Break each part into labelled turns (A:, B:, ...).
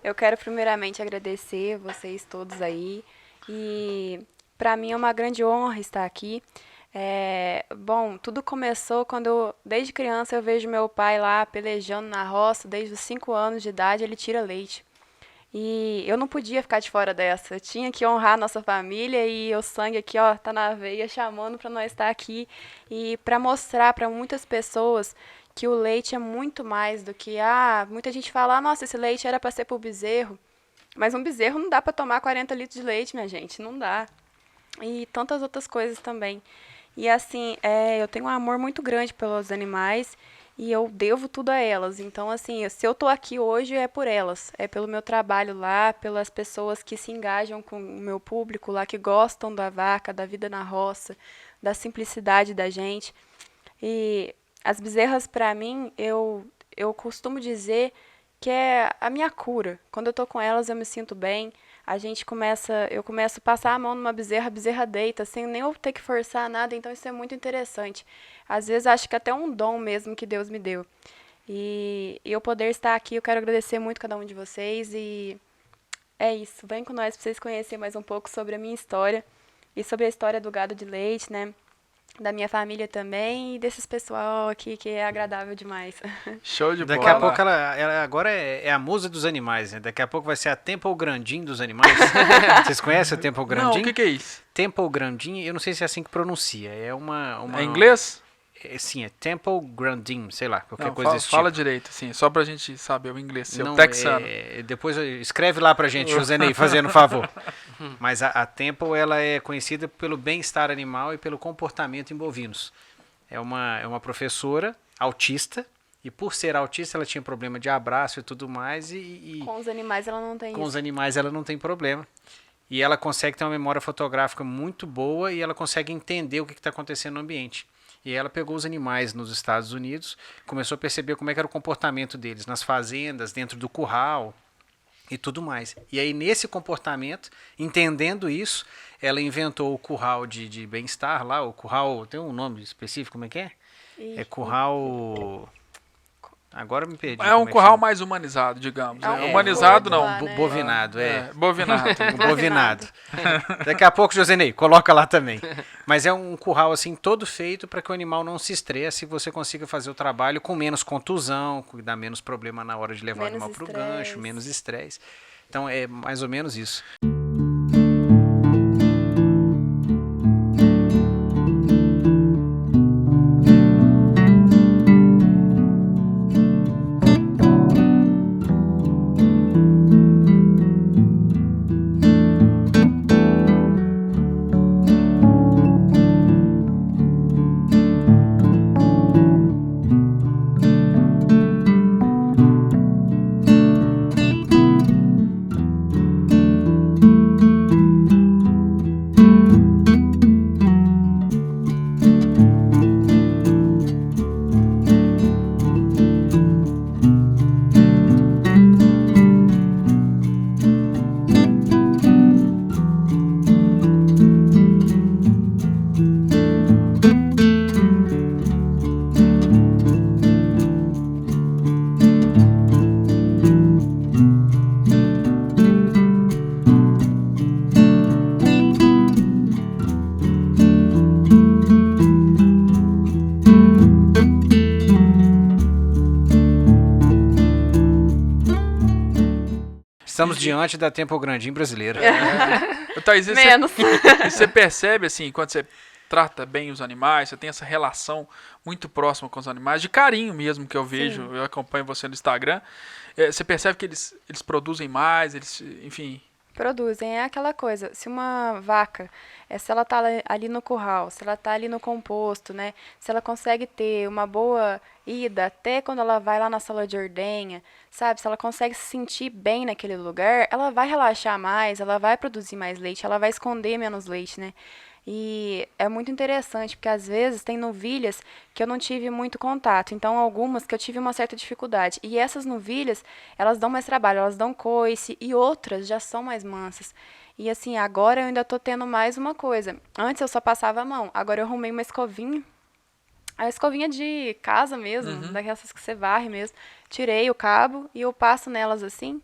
A: Eu quero primeiramente agradecer vocês todos aí e para mim é uma grande honra estar aqui. Bom, tudo começou quando desde criança eu vejo meu pai lá pelejando na roça, desde os 5 anos de idade ele tira leite. E eu não podia ficar de fora dessa. Eu tinha que honrar a nossa família e o sangue aqui, ó, tá na veia chamando para nós estar aqui e para mostrar para muitas pessoas que o leite é muito mais do que muita gente fala, nossa, esse leite era para ser pro bezerro, mas um bezerro não dá para tomar 40 litros de leite, minha gente, não dá. E tantas outras coisas também. E assim, eu tenho um amor muito grande pelos animais e eu devo tudo a elas. Então, assim, se eu tô aqui hoje é por elas. É pelo meu trabalho lá, pelas pessoas que se engajam com o meu público lá, que gostam da vaca, da vida na roça, da simplicidade da gente. E as bezerras, para mim, eu costumo dizer que é a minha cura. Quando eu tô com elas, eu me sinto bem. Eu começo a passar a mão numa bezerra, a bezerra deita, sem nem eu ter que forçar nada, então isso é muito interessante. Às vezes acho que até um dom mesmo que Deus me deu. E eu poder estar aqui, eu quero agradecer muito cada um de vocês e é isso. Vem com nós para vocês conhecerem mais um pouco sobre a minha história e sobre a história do gado de leite, né? Da minha família também e desses pessoal aqui que é agradável demais.
B: Show de
C: Daqui a
B: bola.
C: pouco ela agora é a musa dos animais, né? Daqui a pouco vai ser a Temple Grandin dos animais. Vocês conhecem a Temple
B: Não, o
C: Grandin?
B: que é isso?
C: Temple Grandin, eu não sei se é assim que pronuncia. É uma
B: É inglês?
C: sim, é Temple Grandin, sei lá, qualquer
B: Não,
C: coisa desse
B: fala
C: tipo.
B: direito, assim, só pra gente saber o inglês seu,
C: Não,
B: texano.
C: depois escreve lá pra gente, Josenei, fazendo um favor. Mas a Temple, ela é conhecida pelo bem-estar animal e pelo comportamento em bovinos. É uma professora autista, e por ser autista ela tinha problema de abraço e tudo mais, e
A: Com os animais ela não tem
C: com os
A: isso.
C: animais ela não tem problema. E ela consegue ter uma memória fotográfica muito boa e ela consegue entender o que está acontecendo no ambiente. E ela pegou os animais nos Estados Unidos, começou a perceber como é que era o comportamento deles nas fazendas, dentro do curral e tudo mais. E aí, nesse comportamento, entendendo isso, ela inventou o curral de bem-estar lá, o curral, tem um nome específico, como é que é? É curral... Agora me perdi.
B: É um
C: como que
B: curral
C: chama?
B: mais humanizado, digamos.
A: É um
B: Humanizado
A: conforto
B: não.
A: lá, né?
C: Bovinado,
B: Bovinado.
C: Bovinado. Daqui a pouco, Josenei, coloca lá também. Mas é um curral assim todo feito para que o animal não se estresse e você consiga fazer o trabalho com menos contusão, dar menos problema na hora de levar
A: Menos
C: o animal para o
A: estresse.
C: gancho, menos estresse. Então é mais ou menos isso. Estamos diante da Temple Grandin brasileira.
B: Thaís,
A: Menos.
B: você percebe, assim, quando você trata bem os animais, você tem essa relação muito próxima com os animais, de carinho mesmo que eu vejo, eu acompanho você no Instagram, você percebe que eles produzem mais, enfim...
A: Produzem, é aquela coisa, se uma vaca, se ela tá ali no curral, se ela tá ali no composto, né, se ela consegue ter uma boa ida até quando ela vai lá na sala de ordenha, sabe, se ela consegue se sentir bem naquele lugar, ela vai relaxar mais, ela vai produzir mais leite, ela vai esconder menos leite, né. E é muito interessante, porque às vezes tem novilhas que eu não tive muito contato, então algumas que eu tive uma certa dificuldade. E essas novilhas, elas dão mais trabalho, elas dão coice, e outras já são mais mansas. E assim, agora eu ainda tô tendo mais uma coisa. Antes eu só passava a mão, agora eu arrumei uma escovinha. A escovinha de casa mesmo, daquelas que você varre mesmo. Tirei o cabo e eu passo nelas assim,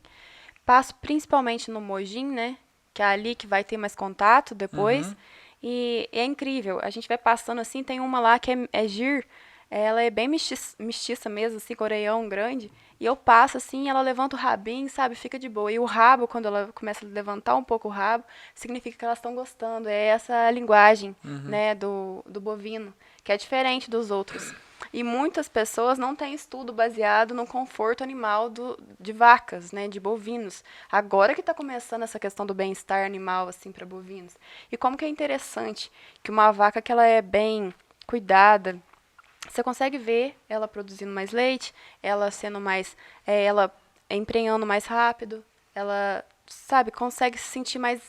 A: passo principalmente no Mojim, né? Que é ali que vai ter mais contato depois. E é incrível. A gente vai passando assim, tem uma lá que é Gir. Ela é bem mestiça mesmo, assim, coreião grande. E eu passo assim, ela levanta o rabinho, sabe? Fica de boa. E o rabo, quando ela começa a levantar um pouco o rabo, significa que elas estão gostando. É essa linguagem, né, do bovino, que é diferente dos outros. E muitas pessoas não têm estudo baseado no conforto animal de vacas, né, de bovinos. Agora que está começando essa questão do bem-estar animal, assim, para bovinos. E como que é interessante que uma vaca que ela é bem cuidada, você consegue ver ela produzindo mais leite, ela sendo mais, ela emprenhando mais rápido, ela, sabe, consegue se sentir mais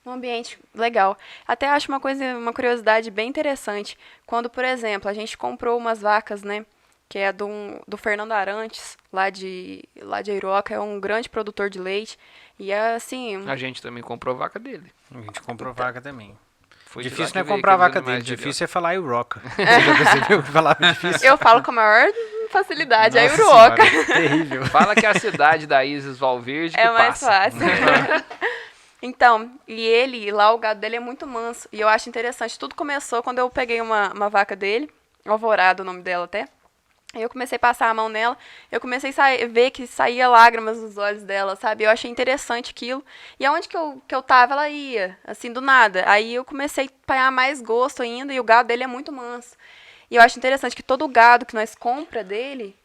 A: num ambiente legal. Até acho uma curiosidade bem interessante. Quando, por exemplo, a gente comprou umas vacas, né, que é do Fernando Arantes, lá de Eiroca, é um grande produtor de leite. E é assim,
D: A gente também comprou vaca dele.
C: A gente comprou vaca também.
D: Foi de lá
C: Difícil
D: que
C: não é
D: veio
C: comprar a
D: aqueles
C: vaca dele,
D: animais de
C: difícil é falar Iroca. Já percebeu que falar difícil?
A: eu falo com a maior facilidade, é
C: Nossa
A: Uruoca.
C: Senhora, terrível.
D: Fala que é a cidade da Isis Valverde que
A: É mais
D: passa.
A: fácil. Então, lá o gado dele é muito manso. E eu acho interessante. Tudo começou quando eu peguei uma vaca dele, Alvorada, o nome dela até. Aí eu comecei a passar a mão nela, eu comecei a ver que saía lágrimas dos olhos dela, sabe? Eu achei interessante aquilo. E aonde que eu tava, ela ia, assim, do nada. Aí eu comecei a pegar mais gosto ainda, e o gado dele é muito manso. E eu acho interessante que todo o gado que nós compra dele,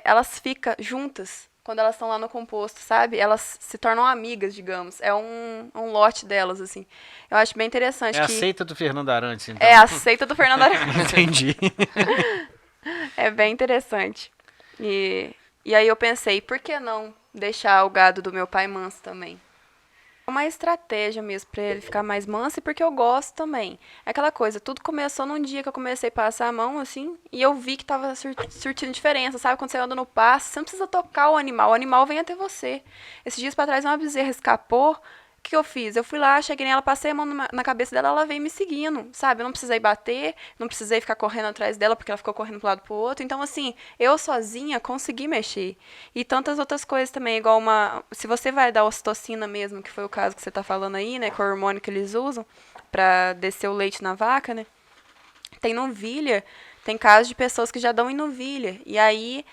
A: elas ficam juntas quando elas estão lá no composto, sabe? Elas se tornam amigas, digamos. É um lote delas, assim. Eu acho bem interessante
C: É a
A: que...
C: seita do Fernando Arantes, então.
A: É a seita do Fernando Arantes.
C: Entendi.
A: É bem interessante. E aí eu pensei, por que não deixar o gado do meu pai manso também? É uma estratégia mesmo para ele ficar mais manso e porque eu gosto também. É aquela coisa, tudo começou num dia que eu comecei a passar a mão, assim, e eu vi que tava surtindo diferença, sabe? Quando você anda no pasto, você não precisa tocar o animal vem até você. Esses dias pra trás uma bezerra escapou. O que eu fiz? Eu fui lá, cheguei nela, passei a mão na cabeça dela, ela veio me seguindo, sabe? Eu não precisei bater, não precisei ficar correndo atrás dela, porque ela ficou correndo pro lado pro outro. Então, assim, eu sozinha consegui mexer. E tantas outras coisas também, igual se você vai dar ocitocina mesmo, que foi o caso que você tá falando aí, né? Com o hormônio que eles usam pra descer o leite na vaca, né? Tem novilha, tem casos de pessoas que já dão em novilha. E aí,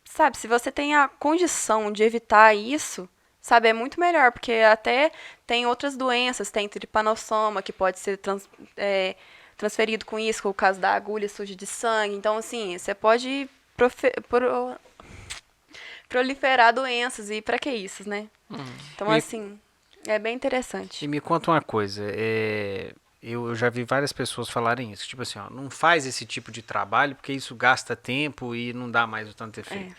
A: sabe, se você tem a condição de evitar isso, sabe, é muito melhor, porque até tem outras doenças, tem tripanossoma, que pode ser transferido com isso, com o caso da agulha suja de sangue. Então, assim, você pode proliferar doenças, e para que isso, né? Então, assim, é bem interessante.
C: E me conta uma coisa, eu já vi várias pessoas falarem isso, tipo assim, ó, não faz esse tipo de trabalho, porque isso gasta tempo e não dá mais o tanto efeito.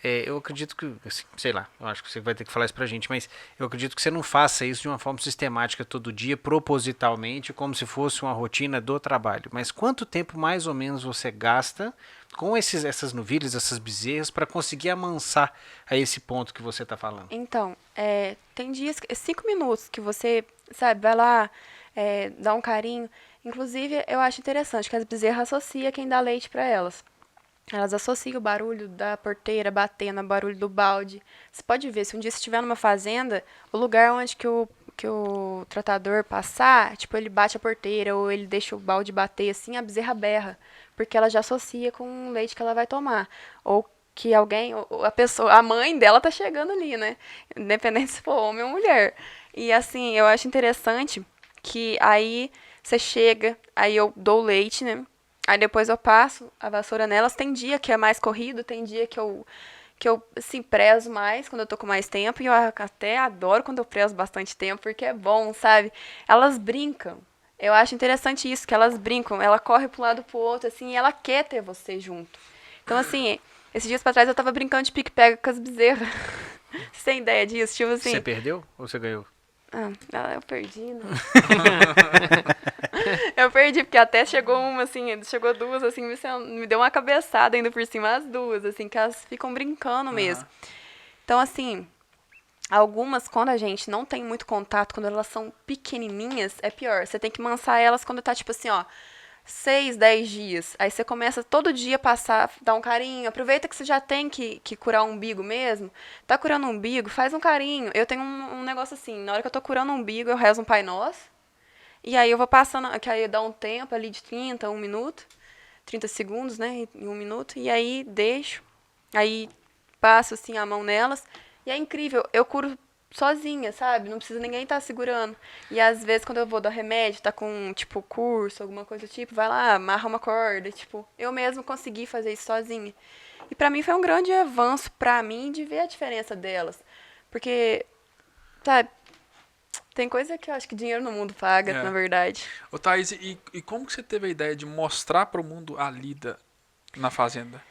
C: Eu acredito que, assim, sei lá, eu acho que você vai ter que falar isso pra gente, mas eu acredito que você não faça isso de uma forma sistemática todo dia, propositalmente, como se fosse uma rotina do trabalho. Mas quanto tempo mais ou menos você gasta com essas novilhas, essas bezerras, para conseguir amansar a esse ponto que você está falando?
A: Então, tem dias, 5 minutos que você, sabe, vai lá, dá um carinho. Inclusive, eu acho interessante que as bezerras associam quem dá leite para elas. Elas associam o barulho da porteira batendo, o barulho do balde. Você pode ver, se um dia você estiver numa fazenda, o lugar onde que o tratador passar, tipo, ele bate a porteira ou ele deixa o balde bater assim, a bezerra berra. Porque ela já associa com o leite que ela vai tomar. Ou que alguém, a mãe dela tá chegando ali, né? Independente se for homem ou mulher. E assim, eu acho interessante que aí você chega, aí eu dou o leite, né? Aí depois eu passo a vassoura nelas. Tem dia que é mais corrido, tem dia que eu assim, prezo mais quando eu tô com mais tempo. E eu até adoro quando eu prezo bastante tempo, porque é bom, sabe? Elas brincam. Eu acho interessante isso, que elas brincam. Ela corre pro lado pro outro, assim, e ela quer ter você junto. Então, assim, esses dias pra trás eu tava brincando de pique-pega com as bezerras. Você tem ideia disso? Tipo assim...
C: Você perdeu ou você ganhou?
A: Eu perdi, né? Eu perdi, porque até chegou uma, assim, chegou duas, assim, me deu uma cabeçada ainda por cima, as duas, assim, que elas ficam brincando mesmo. Então, assim, algumas, quando a gente não tem muito contato, quando elas são pequenininhas, é pior. Você tem que mansar elas quando tá, tipo assim, ó, 6, 10 dias. Aí você começa todo dia a passar, dar um carinho. Aproveita que você já tem que curar o umbigo mesmo. Tá curando o umbigo, faz um carinho. Eu tenho um negócio assim, na hora que eu tô curando o umbigo, eu rezo um Pai Nosso. E aí eu vou passando, que aí dá um tempo ali de 30, 1 minuto. 30 segundos, né, em 1 minuto. E aí deixo. Aí passo assim a mão nelas. E é incrível, eu curo sozinha, sabe? Não precisa ninguém estar segurando. E às vezes quando eu vou dar remédio, tá com, tipo, curso, alguma coisa do tipo, vai lá, amarra uma corda, tipo, eu mesmo consegui fazer isso sozinha. E pra mim foi um grande avanço pra mim de ver a diferença delas. Porque, sabe, tem coisa que eu acho que dinheiro no mundo paga,
B: É.
A: na verdade.
B: Ô, Thaís, e como que você teve a ideia de mostrar para o mundo a lida na fazenda?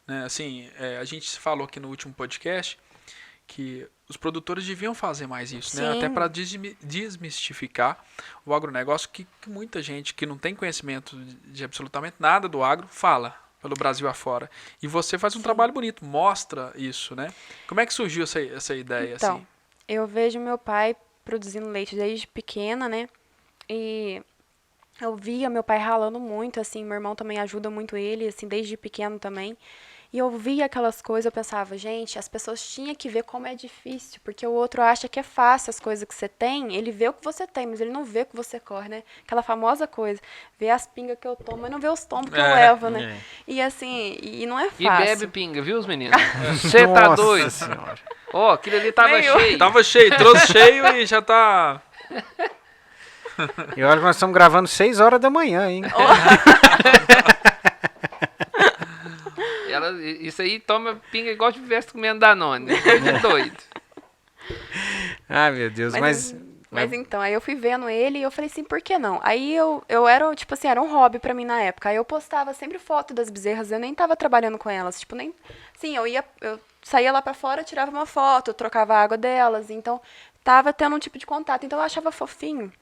B: Né, assim, a gente falou aqui no último podcast que os produtores deviam fazer mais isso, né? Até
A: Sim.
B: para desmistificar o agronegócio que muita gente que não tem conhecimento de absolutamente nada do agro fala pelo Brasil afora. E você faz um trabalho bonito, mostra isso, né? Como é que surgiu essa ideia,
A: Então,
B: assim?
A: eu vejo meu pai produzindo leite desde pequena, né? E eu via meu pai ralando muito, assim, meu irmão também ajuda muito ele, assim, desde pequeno também. E eu via aquelas coisas, eu pensava, gente, as pessoas tinham que ver como é difícil, porque o outro acha que é fácil as coisas que você tem, ele vê o que você tem, mas ele não vê o que você corre, né? Aquela famosa coisa, vê as pingas que eu tomo, mas não vê os tombos que eu levo, né? E assim, e não é
D: E
A: fácil.
D: bebe pinga, viu, os meninos? Você tá
C: Nossa
D: doido?
C: Senhora.
D: Ó, aquilo ali tava
A: Nem eu.
D: cheio.
B: Tava cheio, trouxe cheio e já tá...
C: E olha que nós estamos gravando 6 horas da manhã, hein?
D: Isso aí toma pinga igual se estivesse comendo Danone. Coisa de doido.
C: Ai, meu Deus, mas...
A: Mas então, aí eu fui vendo ele e eu falei assim, por que não? Aí eu era, tipo assim, era um hobby pra mim na época. Aí eu postava sempre foto das bezerras, eu nem tava trabalhando com elas, tipo, nem... Sim, eu saía lá pra fora, tirava uma foto, trocava a água delas, então tava tendo um tipo de contato, então eu achava fofinho.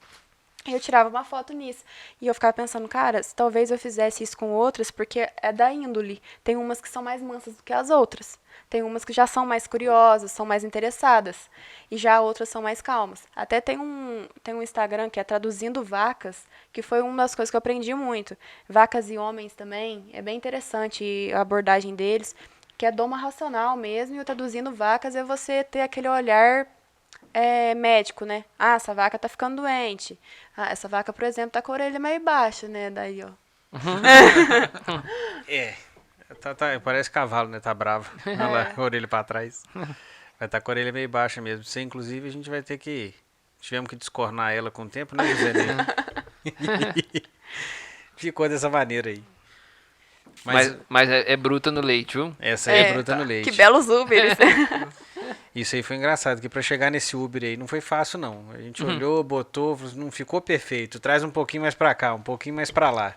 A: E eu tirava uma foto nisso. E eu ficava pensando, cara, se talvez eu fizesse isso com outras, porque é da índole. Tem umas que são mais mansas do que as outras. Tem umas que já são mais curiosas, são mais interessadas. E já outras são mais calmas. Até tem um Instagram que é Traduzindo Vacas, que foi uma das coisas que eu aprendi muito. Vacas e homens também. É bem interessante a abordagem deles, que é doma racional mesmo. E o Traduzindo Vacas é você ter aquele olhar médico, né? Ah, essa vaca tá ficando doente. Ah, essa vaca, por exemplo, tá com a orelha meio baixa, né? Daí, ó.
C: Parece cavalo, né? Tá bravo. Olha lá, com a orelha pra trás. Vai estar com a orelha meio baixa mesmo. Você, inclusive, a gente vai ter que... Tivemos que descornar ela com o tempo, né, José? Ficou dessa maneira aí.
D: Mas é bruta no leite, viu?
C: Essa aí é bruta no leite.
A: Que belos Uberes.
C: Isso aí foi engraçado, que pra chegar nesse Uber aí não foi fácil, não. A gente olhou, botou, não ficou perfeito. Traz um pouquinho mais pra cá, um pouquinho mais pra lá.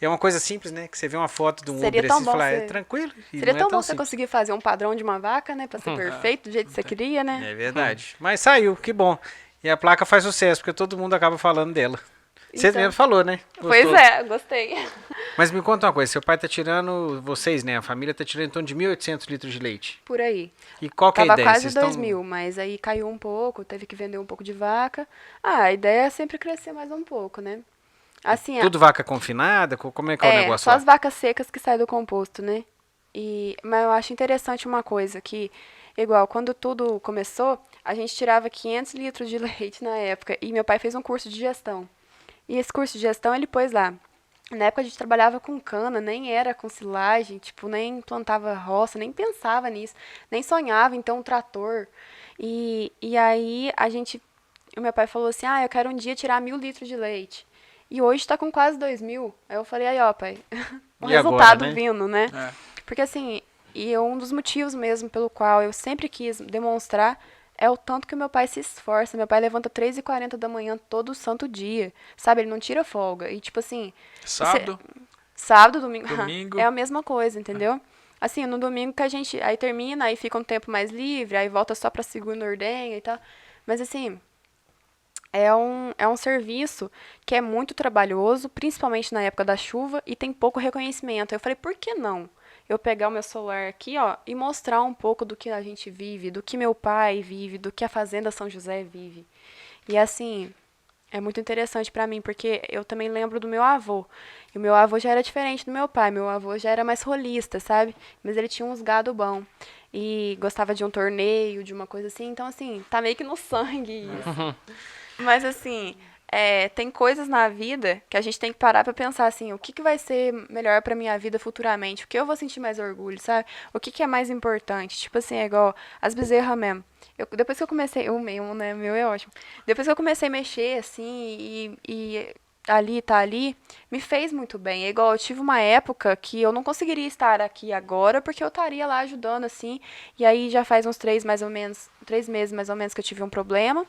C: É uma coisa simples, né? Que você vê uma foto de um
A: Seria
C: Uber
A: tão
C: assim e
A: bom
C: fala,
A: você-
C: é tranquilo. E
A: Seria
C: não
A: tão
C: é
A: bom você
C: simples.
A: conseguir fazer um padrão de uma vaca, né? Pra ser perfeito, do jeito que você queria, né?
C: É verdade. Mas saiu, que bom. E a placa faz sucesso, porque todo mundo acaba falando dela. Você
A: Então.
C: mesmo falou, né?
A: Pois
C: Gostou.
A: é, gostei.
C: Mas me conta uma coisa, seu pai tá tirando, vocês, né? A família tá tirando em torno de 1.800 litros de leite.
A: Por aí.
C: E qual que é a
A: Tava
C: ideia?
A: quase
C: Vocês
A: 2.000, mas aí caiu um pouco, teve que vender um pouco de vaca. Ah, a ideia é sempre crescer mais um pouco, né? Assim,
C: Tudo vaca confinada? Como é que é o negócio
A: só
C: lá?
A: as vacas secas que saem do composto, né? Mas eu acho interessante uma coisa, que, igual, quando tudo começou, a gente tirava 500 litros de leite na época, e meu pai fez um curso de gestão. E esse curso de gestão ele pôs lá. Na época a gente trabalhava com cana, nem era com silagem, tipo, nem plantava roça, nem pensava nisso, nem sonhava em ter um trator. E aí o meu pai falou assim, eu quero um dia tirar 1.000 litros de leite. E hoje tá com quase 2.000. Aí eu falei, aí ó, pai, o
C: E agora,
A: resultado
C: né?
A: vindo, né?
B: É.
A: Porque assim, um dos motivos mesmo pelo qual eu sempre quis demonstrar é o tanto que o meu pai se esforça. Meu pai levanta 3h40 da manhã todo santo dia, sabe? Ele não tira folga. E tipo assim,
B: Sábado,
A: sábado, domingo,
B: Domingo.
A: é a mesma coisa, entendeu? Assim, no domingo que a gente aí termina, aí fica um tempo mais livre, aí volta só pra segunda ordenha e tal. Mas assim, é um serviço que é muito trabalhoso, principalmente na época da chuva, e tem pouco reconhecimento. Eu falei, por que não? Eu pegar o meu celular aqui, ó, e mostrar um pouco do que a gente vive, do que meu pai vive, do que a Fazenda São José vive. E assim, É muito interessante pra mim, porque eu também lembro do meu avô. E o meu avô já era diferente do meu pai. Meu avô já era mais rolista, sabe? Mas ele tinha uns gado bom. E gostava de um torneio, de uma coisa assim. Então, assim, tá meio que no sangue isso. Mas, assim, tem coisas na vida que a gente tem que parar pra pensar, assim, o que que vai ser melhor pra minha vida futuramente? O que eu vou sentir mais orgulho, sabe? O que que é mais importante? Tipo assim, é igual as bezerras mesmo. Depois que eu comecei, o meu, né? O meu é ótimo. Depois que eu comecei a mexer, assim, e ali, tá ali, me fez muito bem. É igual, eu tive uma época que eu não conseguiria estar aqui agora, porque eu estaria lá ajudando, assim, e aí já faz uns 3 meses mais ou menos que eu tive um problema,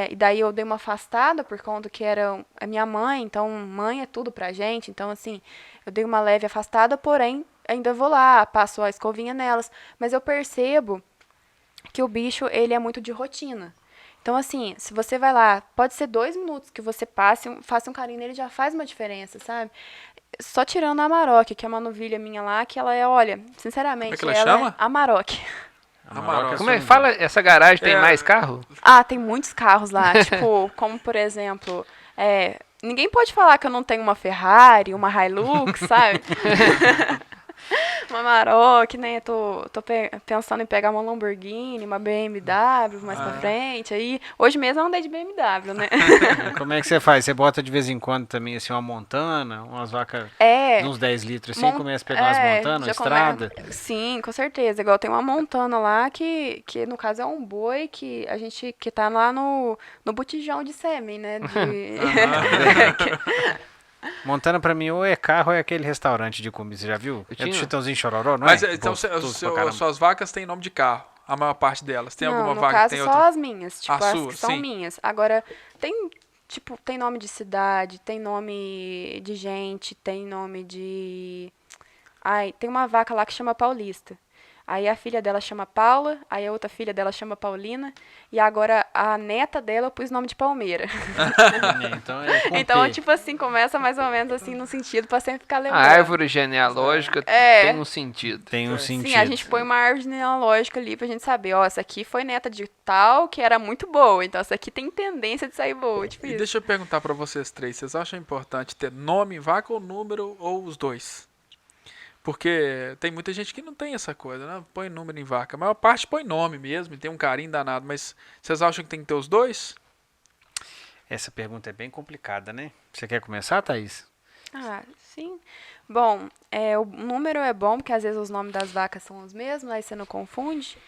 A: e daí eu dei uma afastada por conta que era a minha mãe, então mãe é tudo pra gente, então assim, eu dei uma leve afastada, porém, ainda vou lá, passo a escovinha nelas, mas eu percebo que o bicho, ele é muito de rotina. Então, assim, se você vai lá, pode ser 2 minutos que você faça um carinho nele, já faz uma diferença, sabe? Só tirando a Amarok, que é uma novilha minha lá, que ela é, olha,
B: Como é
A: sinceramente,
B: que ela
A: ela
B: chama?
A: é Amarok.
B: Amarok.
D: Como é que fala? Essa garagem tem
B: É,
D: mais carro?
A: Ah, tem muitos carros lá, tipo, como por exemplo, ninguém pode falar que eu não tenho uma Ferrari, uma Hilux, sabe? Uma Amarok, né? Tô pensando em pegar uma Lamborghini, uma BMW mais pra frente. Aí, hoje mesmo eu andei de BMW, né?
C: Como é que você faz? Você bota de vez em quando também assim uma montana, umas vacas de uns 10 litros assim, começa a pegar umas montanas, uma
A: já
C: estrada.
A: Sim, com certeza. Igual tem uma montana lá que no caso é um boi que tá lá no botijão de sêmen, né?
C: Montana pra mim ou é carro ou é aquele restaurante de comida, você já viu? É do
D: tinha.
C: Chitãozinho Chororó, não
B: Mas
C: é?
B: então
C: Gostoso pra caramba.
B: suas vacas têm nome de carro, a maior parte delas. Tem
A: Não,
B: alguma
A: no
B: vaca que
A: caso
B: tem
A: só
B: outra?
A: as minhas, tipo,
B: A
A: as
B: sua,
A: que são
B: sim.
A: minhas. Agora, tem nome de cidade, tem nome de gente, tem nome de... Ai, tem uma vaca lá que chama Paulista. Aí a filha dela chama Paula, aí a outra filha dela chama Paulina, e agora a neta dela eu pus nome de Palmeira.
C: Então é com
A: Então,
C: P.
A: tipo assim, começa mais ou menos assim no sentido pra sempre ficar
D: A
A: lembrando.
D: árvore genealógica tem um sentido.
C: Tem um
A: Sim,
C: sentido.
A: a gente põe uma árvore genealógica ali pra gente saber, ó, essa aqui foi neta de tal que era muito boa, então essa aqui tem tendência de sair boa, tipo
B: E
A: isso.
B: deixa eu perguntar pra vocês três, vocês acham importante ter nome em vaca ou número ou os dois? Porque tem muita gente que não tem essa coisa, né? Põe número em vaca. A maior parte põe nome mesmo e tem um carinho danado, mas vocês acham que tem que ter os dois?
C: Essa pergunta é bem complicada, né? Você quer começar, Thaís?
A: Ah, sim. Bom, o número é bom, porque às vezes os nomes das vacas são os mesmos, aí você não confunde,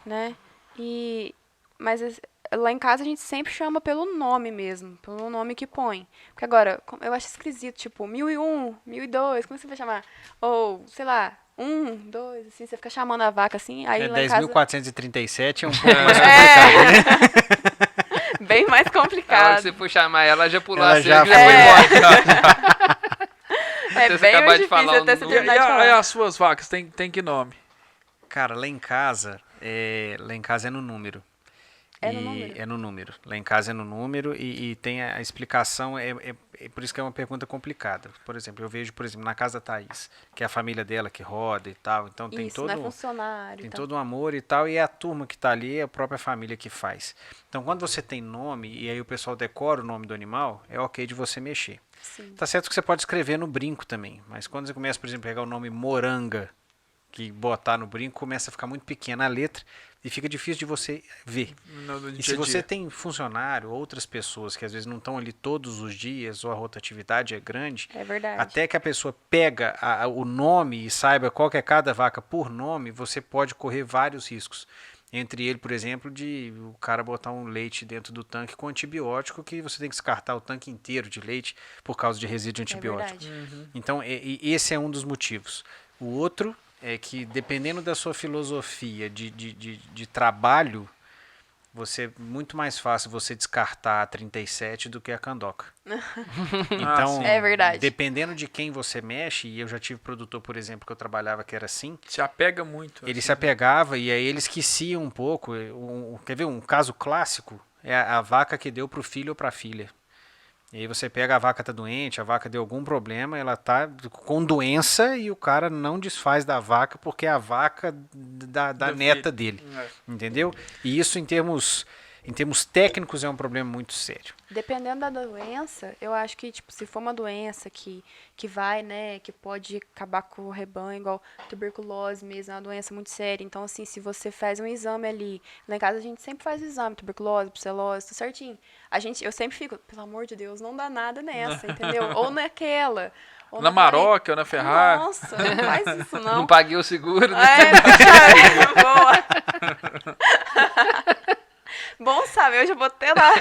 A: né? Mas lá em casa a gente sempre chama pelo nome mesmo, pelo nome que põe. Porque agora, eu acho esquisito, tipo, 1001, 1002, como você vai chamar? Ou, sei lá, 2, assim, você fica chamando a vaca assim, aí lá em casa...
C: 10.437 é um pouco mais complicado, né?
A: Bem mais
D: Na hora que
A: complicado.
D: você for chamar ela, já pulou
C: Ela
D: a
C: já
D: cerca e já foi
A: foi.
D: embora.
A: É
D: Até você
A: bem
D: acabar
A: mais
D: de
A: difícil
D: falar o
A: até você
D: número.
A: terminar de
B: Aí
A: falar.
B: as suas vacas tem que nome?
C: Cara, lá em casa é no número.
A: É no número?
C: É no número. Lá em casa é no número e tem a explicação, é por isso que é uma pergunta complicada. Por exemplo, eu vejo, por exemplo, na casa da Thaís, que é a família dela que roda e tal, então tem
A: Isso, não é funcionário.
C: tem
A: Então.
C: todo um amor e tal, e a turma que tá ali é a própria família que faz. Então, quando você tem nome e aí o pessoal decora o nome do animal, é ok de você mexer.
A: Sim.
C: Tá certo que você pode escrever no brinco também, mas quando você começa, por exemplo, a pegar o nome Moranga, que botar no brinco, começa a ficar muito pequena a letra e fica difícil de você ver.
B: No
C: E
B: dia
C: se
B: a
C: você
B: dia.
C: tem funcionário, outras pessoas que às vezes não estão ali todos os dias, ou a rotatividade é grande,
A: É verdade.
C: até que a pessoa pega o nome e saiba qual que é cada vaca por nome, você pode correr vários riscos. Entre ele, por exemplo, de o cara botar um leite dentro do tanque com antibiótico, que você tem que descartar o tanque inteiro de leite por causa de resíduo de
A: É
C: antibiótico.
A: verdade.
C: Então, esse é um dos motivos. O outro é que, dependendo da sua filosofia de trabalho, é muito mais fácil você descartar a 37 do que a candoca. Então,
B: sim.
A: É verdade.
C: dependendo de quem você mexe, e eu já tive produtor, por exemplo, que eu trabalhava que era assim,
B: Se apega muito.
C: ele
B: assim.
C: se apegava e aí ele esquecia um pouco. Quer ver um caso clássico? É a vaca que deu para o filho ou para a filha. E aí você pega, a vaca tá doente, a vaca deu algum problema, ela tá com doença e o cara não desfaz da vaca porque é a vaca da
B: Do
C: neta
B: filho.
C: dele.
B: É.
C: Entendeu? E isso em termos em termos técnicos, é um problema muito sério.
A: Dependendo da doença, eu acho que, tipo, se for uma doença que vai, né, que pode acabar com o rebanho, igual tuberculose mesmo, é uma doença muito séria. Então, assim, se você faz um exame ali, lá em casa a gente sempre faz exame, tuberculose, brucelose, tudo certinho. Eu sempre fico, pelo amor de Deus, não dá nada nessa, entendeu? Ou naquela. Ou
B: Na
A: naquela
B: Maroc ou na Ferrari.
A: Nossa, não faz isso,
D: Não
A: não.
D: paguei o seguro, né?
A: Boa. Bom sabe, eu já vou até lá.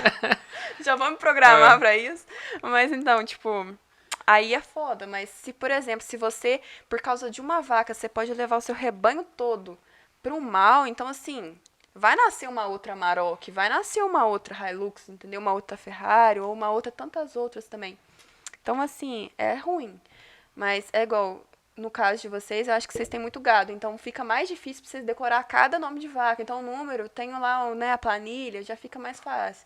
A: Já vou me programar pra isso. Mas então, tipo, aí é foda. Mas se, por exemplo, se você, por causa de uma vaca, você pode levar o seu rebanho todo pro mal, então assim, vai nascer uma outra Amarok, vai nascer uma outra Hilux, entendeu? Uma outra Ferrari, ou uma outra, tantas outras também. Então, assim, é ruim. Mas é igual, no caso de vocês, eu acho que vocês têm muito gado. Então, fica mais difícil pra vocês decorar cada nome de vaca. Então, o número, tenho lá, né, a planilha, já fica mais fácil.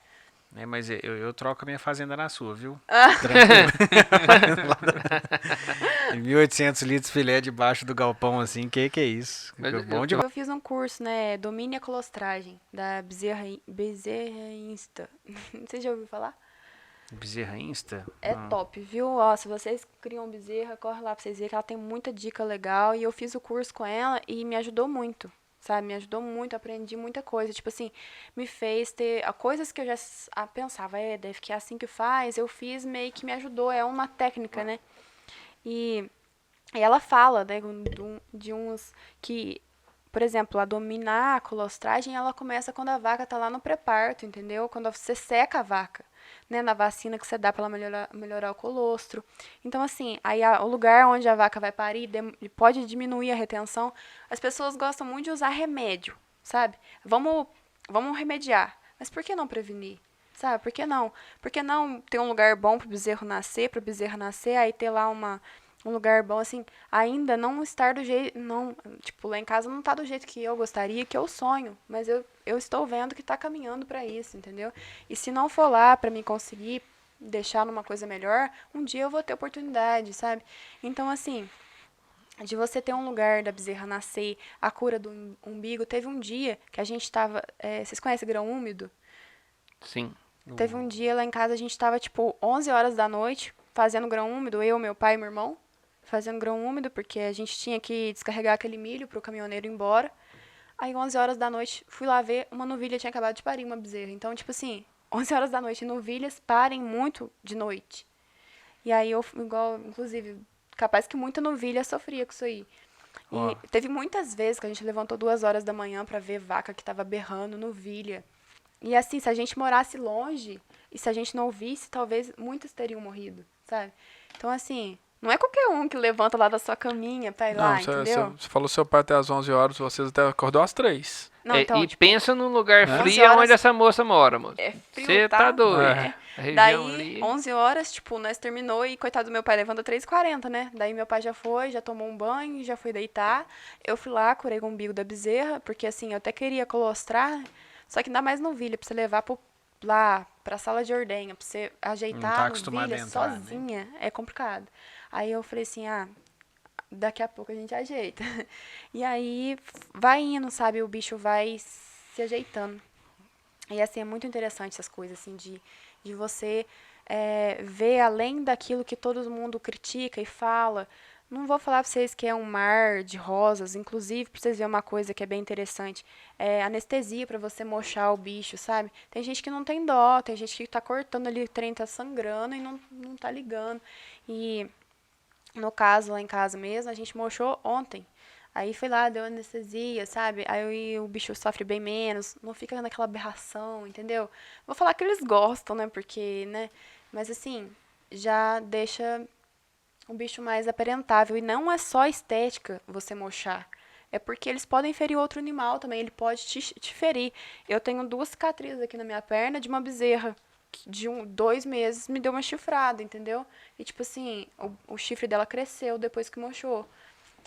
C: Mas eu troco a minha fazenda na sua, viu?
A: Ah.
C: Tranquilo. 1.800 litros filé debaixo do galpão, assim, que é isso?
D: Mas
C: Bom demais.
A: Eu fiz um curso, né, Domínio e Colostragem, da Bezerra Insta. Você já ouviu falar?
C: Bezerra Insta?
A: É
C: Não.
A: top, viu? Ó, se vocês criam bezerra, corre lá pra vocês verem que ela tem muita dica legal. E eu fiz o curso com ela e me ajudou muito, sabe? Me ajudou muito, aprendi muita coisa. Tipo assim, me fez ter coisas que eu já pensava, deve que é assim que faz. Eu fiz, meio que me ajudou. É uma técnica, né? E ela fala, né, de uns que, por exemplo, a dominar a colostragem, ela começa quando a vaca tá lá no pré-parto, entendeu? Quando você seca a vaca, né, na vacina que você dá para ela melhorar o colostro. Então, assim, aí o lugar onde a vaca vai parir pode diminuir a retenção. As pessoas gostam muito de usar remédio, sabe? Vamos remediar. Mas por que não prevenir? Sabe, por que não? Por que não ter um lugar bom para o bezerro nascer, aí ter lá um lugar bom, assim, ainda não estar do jeito, não, tipo, lá em casa não tá do jeito que eu gostaria, que eu sonho, mas eu estou vendo que tá caminhando para isso, entendeu? E se não for lá para mim conseguir deixar numa coisa melhor, um dia eu vou ter oportunidade, sabe? Então, assim, de você ter um lugar da bezerra nascer, a cura do umbigo, teve um dia que a gente tava, vocês conhecem grão úmido?
D: Sim.
A: Teve um dia lá em casa, a gente tava, tipo, 11 horas da noite, fazendo grão úmido, eu, meu pai e meu irmão, fazendo grão úmido, porque a gente tinha que descarregar aquele milho pro caminhoneiro ir embora. Aí, 11 horas da noite, fui lá ver, uma novilha tinha acabado de parir uma bezerra. Então, tipo assim, 11 horas da noite, novilhas parem muito de noite. E aí, inclusive, capaz que muita novilha sofria com isso aí. E teve muitas vezes que a gente levantou 2 horas da manhã pra ver vaca que tava berrando, novilha. E assim, se a gente morasse longe, e se a gente não ouvisse, talvez muitos teriam morrido, sabe? Então, assim, não é qualquer um que levanta lá da sua caminha pra ir lá, entendeu?
B: Você falou seu pai até às 11 horas, vocês até acordou às 3.
A: Não, então,
D: E
A: tipo,
D: pensa num lugar
A: 11
D: frio
A: horas
D: onde essa moça mora, moço.
A: é frio,
D: Você
A: tá?
D: tá doido.
B: É.
D: A região
A: Daí,
D: ali.
A: 11 horas, tipo, nós terminou e coitado do meu pai levanta 3h40, né? Daí meu pai já foi, já tomou um banho, já foi deitar. Eu fui lá, curei com o umbigo da bezerra, porque assim, eu até queria colostrar, só que ainda mais novilha, pra você levar lá pra sala de ordenha, pra você ajeitar
C: tá
A: a
C: acostumado a
A: novilha
C: entrar, né?
A: sozinha, é complicado. Aí eu falei assim, daqui a pouco a gente ajeita. E aí vai indo, sabe? O bicho vai se ajeitando. E assim, é muito interessante essas coisas, assim, de você ver além daquilo que todo mundo critica e fala. Não vou falar pra vocês que é um mar de rosas, inclusive, pra vocês verem uma coisa que é bem interessante. É anestesia pra você mochar o bicho, sabe? Tem gente que não tem dó, tem gente que tá cortando ali, o trem tá sangrando e não tá ligando. E no caso, lá em casa mesmo, a gente mochou ontem. Aí foi lá, deu anestesia, sabe? Aí o bicho sofre bem menos, não fica naquela aberração, entendeu? Vou falar que eles gostam, né? Porque, né? Mas assim, já deixa o bicho mais aparentável. E não é só estética você mochar. É porque eles podem ferir outro animal também, ele pode te ferir. Eu tenho 2 cicatrizes aqui na minha perna de uma bezerra que de 2 meses me deu uma chifrada, entendeu? E tipo assim, o chifre dela cresceu depois que mochou.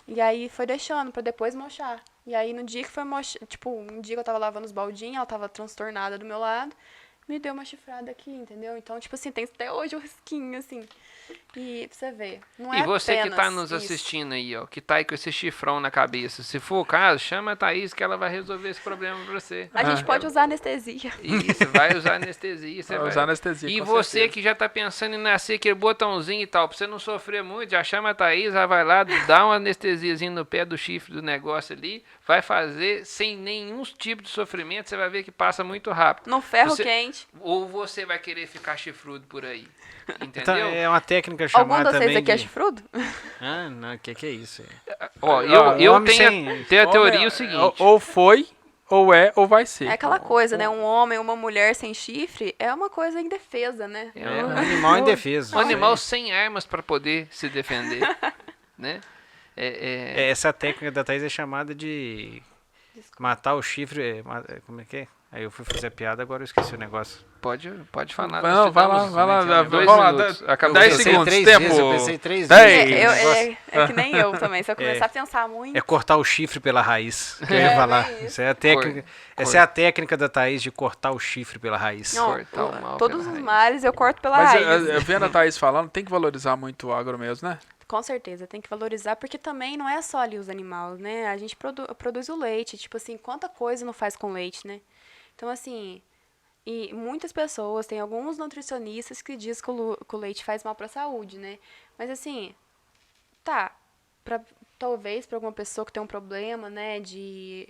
A: E aí foi deixando pra depois mochar. E aí no dia que foi mochar, tipo, um dia que eu tava lavando os baldinhos, ela tava transtornada do meu lado. me deu uma chifrada aqui, entendeu? Então, tipo assim, tem até hoje o risquinho, assim. E pra você ver, não é
D: E você que
A: apenas
D: tá nos
A: isso.
D: assistindo aí, ó, que tá aí com esse chifrão na cabeça, se for o caso, chama a Thaís que ela vai resolver esse problema pra você.
A: A gente pode usar anestesia.
D: Isso, vai usar anestesia. Você
B: Vai usar anestesia,
D: E
B: com
D: você
B: certeza.
D: que já tá pensando em nascer aquele botãozinho e tal, pra você não sofrer muito, já chama a Thaís, ela vai lá, dá uma anestesiazinha no pé do chifre do negócio ali, vai fazer sem nenhum tipo de sofrimento, você vai ver que passa muito rápido.
A: No ferro
D: Você-
A: quente.
D: Ou você vai querer ficar chifrudo por aí.
C: Então,
D: Entendeu?
C: é uma técnica
A: Algum
C: chamada
A: de vocês
C: também
A: aqui é
C: de...
A: chifrudo?
C: Ah, não, que é isso?
D: Ó,
C: Ah,
D: eu
C: homem
D: tenho a teoria
B: Homem,
D: o seguinte.
B: Ou foi, ou é, ou vai ser.
A: É aquela coisa, né? Um homem, uma mulher sem chifre é uma coisa indefesa, né?
D: É
C: É
D: um-
C: um animal indefeso.
D: Um animal sem armas para poder se defender, né?
C: Essa técnica da Thaís é chamada de matar o chifre. Como é que é? Aí eu fui fazer a piada, agora eu esqueci o negócio.
D: Pode falar.
B: Não,
D: nós te
B: vai lá,
D: damos
B: vai lá.
D: dois
B: Vamos lá,
D: minutos.
B: dá-
D: Acabou.
B: 10
C: Eu pensei
B: segundos,
C: três
B: tempo.
C: vezes, eu pensei 3
B: Dez.
C: vezes.
A: É,
C: Negócio.
A: é que nem eu também. Se eu começar a pensar muito.
C: É cortar o chifre pela raiz. Que eu ia
A: É,
C: falar.
A: bem isso.
C: Essa é a técnica. Essa é a técnica da Thaís de cortar o chifre pela raiz.
A: Não,
D: cortar o mal
A: todos
D: pela
A: os
D: raiz.
A: males eu corto pela
B: Mas
A: raiz.
B: vendo a Thaís falando, tem que valorizar muito o agro mesmo, né?
A: Com certeza, tem que valorizar, porque também não é só ali os animais, né? A gente produz o leite, tipo assim, quanta coisa não faz com leite, né? Então, assim, e muitas pessoas, tem alguns nutricionistas que dizem que o leite faz mal pra saúde, né? Mas, assim, tá, talvez pra alguma pessoa que tem um problema, né, de...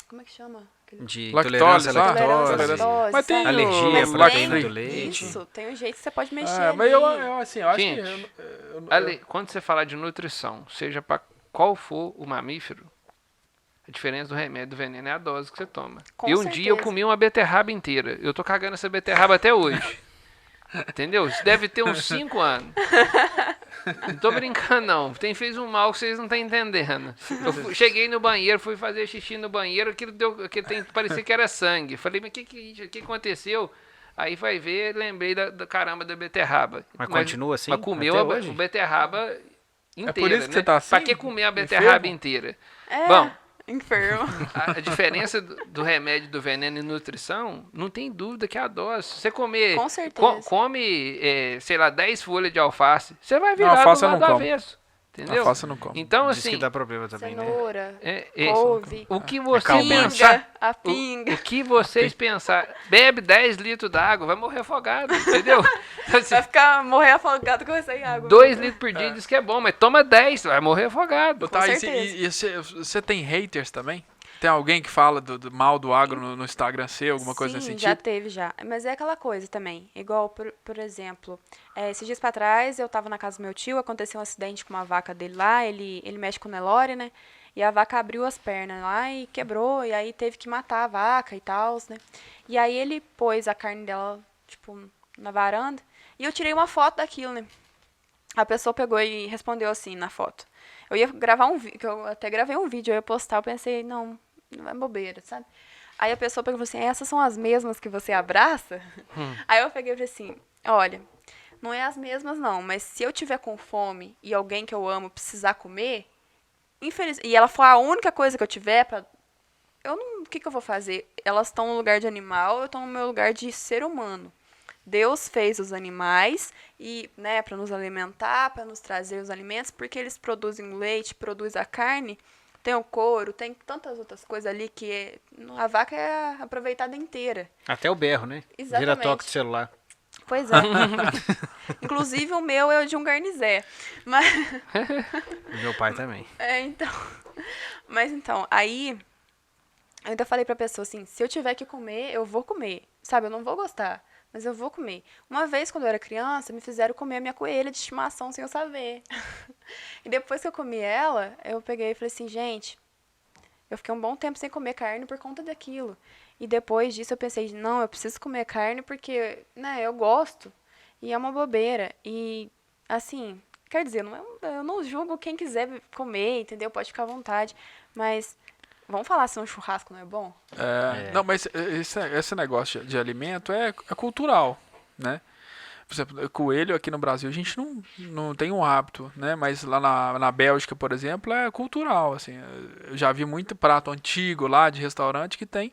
A: como é que chama?
C: De
B: Lactose,
C: intolerância à
B: lá?
A: Intolerância à
C: lactose.
A: lactose,
B: Mas tem
A: sabe?
C: Alergia
A: Mas
C: à
A: tem
C: proteína do leite.
A: Isso, tem um jeito que você pode mexer
B: É, mas
A: ali.
B: eu assim, eu acho
D: Gente,
B: que...
D: Ale, quando você falar de nutrição, seja para qual for o mamífero, a diferença do remédio e do veneno é a dose que você toma.
A: Com
D: E um dia eu
A: certeza.
D: comi uma beterraba inteira. Eu tô cagando essa beterraba até hoje. Entendeu? Isso deve ter uns 5 anos. Não tô brincando, não. Fez um mal que vocês não estão entendendo. Cheguei no banheiro, fui fazer xixi no banheiro, parecia que era sangue. Falei, mas o que aconteceu? Aí vai ver, lembrei da caramba da beterraba.
C: Mas continua assim
D: Mas comeu
C: até
D: a
C: hoje?
D: beterraba inteira,
B: por isso que
D: né?
B: você tá assim?
D: Pra que comer a beterraba
B: Enfermo?
D: inteira?
A: É,
D: Bom,
A: enfermo.
D: a diferença do remédio, do veneno e nutrição, não tem dúvida que é a dose. Se você comer,
A: Com certeza.
D: come, sei lá, 10 folhas de alface, você vai virar
B: alface
D: do
B: eu
D: lado
B: não
D: do
B: como.
D: avesso. Entendeu?
B: Alface eu não como.
D: Então,
C: Diz
D: assim,
C: que dá problema também, né?
A: Cenoura,
D: é,
A: couve,
D: o que você
C: calmante.
D: pensar...
A: pinga, a pinga.
D: O que vocês pensar, bebe 10 litros d'água, vai morrer afogado, entendeu? Assim,
A: Vai ficar morrer afogado com essa água.
D: 2 litros por dia diz que é bom, mas toma 10, vai morrer afogado.
B: Tá,
A: certeza.
B: e você tem haters também? Tem alguém que fala do mal do agro no Instagram seu, alguma coisa nesse
A: Sim,
B: sentido?
A: já teve já. Mas é aquela coisa também. Igual, por exemplo, esses dias pra trás eu tava na casa do meu tio, aconteceu um acidente com uma vaca dele lá, ele mexe com Nelore, né? E a vaca abriu as pernas lá e quebrou, e aí teve que matar a vaca e tal, né? E aí ele pôs a carne dela, tipo, na varanda, e eu tirei uma foto daquilo, né? A pessoa pegou e respondeu assim na foto. Eu ia gravar um vídeo, eu até gravei um vídeo, eu ia postar, eu pensei, não é bobeira, sabe? Aí a pessoa pegou e falou assim, essas são as mesmas que você abraça? Aí eu peguei e falei assim, olha, não é as mesmas não, mas se eu tiver com fome e alguém que eu amo precisar comer, e ela for a única coisa que eu tiver, o que eu vou fazer? Elas estão no lugar de animal, eu estou no meu lugar de ser humano. Deus fez os animais e, né, para nos alimentar, para nos trazer os alimentos, porque eles produzem o leite, produzem a carne, tem o couro, tem tantas outras coisas ali que a vaca é aproveitada inteira.
C: Até o berro, né? Vira
A: Exatamente.
C: toque de celular.
A: Pois é. Inclusive o meu é de um garnizé. Mas,
C: E meu pai também.
A: então. Mas então, aí eu ainda falei pra pessoa assim, se eu tiver que comer, eu vou comer. Sabe, eu não vou gostar, mas eu vou comer. Uma vez, quando eu era criança, me fizeram comer a minha coelha de estimação sem eu saber. E depois que eu comi ela, eu peguei e falei assim, gente, eu fiquei um bom tempo sem comer carne por conta daquilo. E depois disso eu pensei, não, eu preciso comer carne porque, né, eu gosto. E é uma bobeira. E, assim, quer dizer, eu não julgo quem quiser comer, entendeu? Pode ficar à vontade. Mas vamos falar se um churrasco não é bom?
B: Não, mas esse negócio de alimento é cultural, né? Por exemplo, coelho aqui no Brasil a gente não tem um hábito, né? Mas lá na Bélgica, por exemplo, é cultural, assim. Eu já vi muito prato antigo lá de restaurante que tem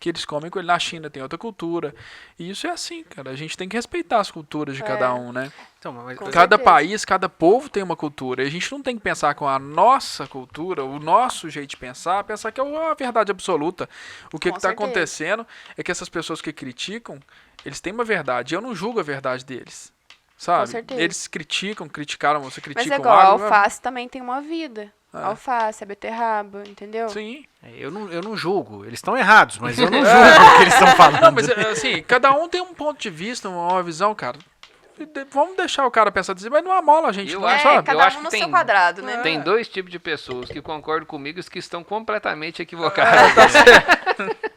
B: que eles comem com ele. Na China tem outra cultura. E isso é assim, cara. A gente tem que respeitar as culturas de cada um, né?
C: Então, mas,
A: Com
B: Cada
A: certeza.
B: país, cada povo tem uma cultura. E a gente não tem que pensar com a nossa cultura, o nosso jeito de pensar que é a verdade absoluta. O que
A: Com
B: está
A: certeza.
B: acontecendo é que essas pessoas que criticam, eles têm uma verdade. Eu não julgo a verdade deles. Sabe?
A: certeza.
B: Eles criticaram, você
A: Mas
B: critica
A: é igual, a
B: algo.
A: alface também tem uma vida.
B: É.
A: Alface, a beterraba, entendeu?
B: Sim.
C: eu não julgo. Eles estão errados, mas eu não julgo o que eles estão falando.
B: Não, mas assim, cada um tem um ponto de vista, uma visão, cara. Vamos deixar o cara pensar dizer, mas não amola a gente,
D: Eu
B: não,
D: acho-
B: sabe?
D: eu
A: cada
D: acho
A: um
D: que
A: no
D: tem-
A: seu quadrado, né?
D: Tem dois tipos de pessoas que concordam comigo e os que estão completamente
B: É,
D: equivocados.
B: tá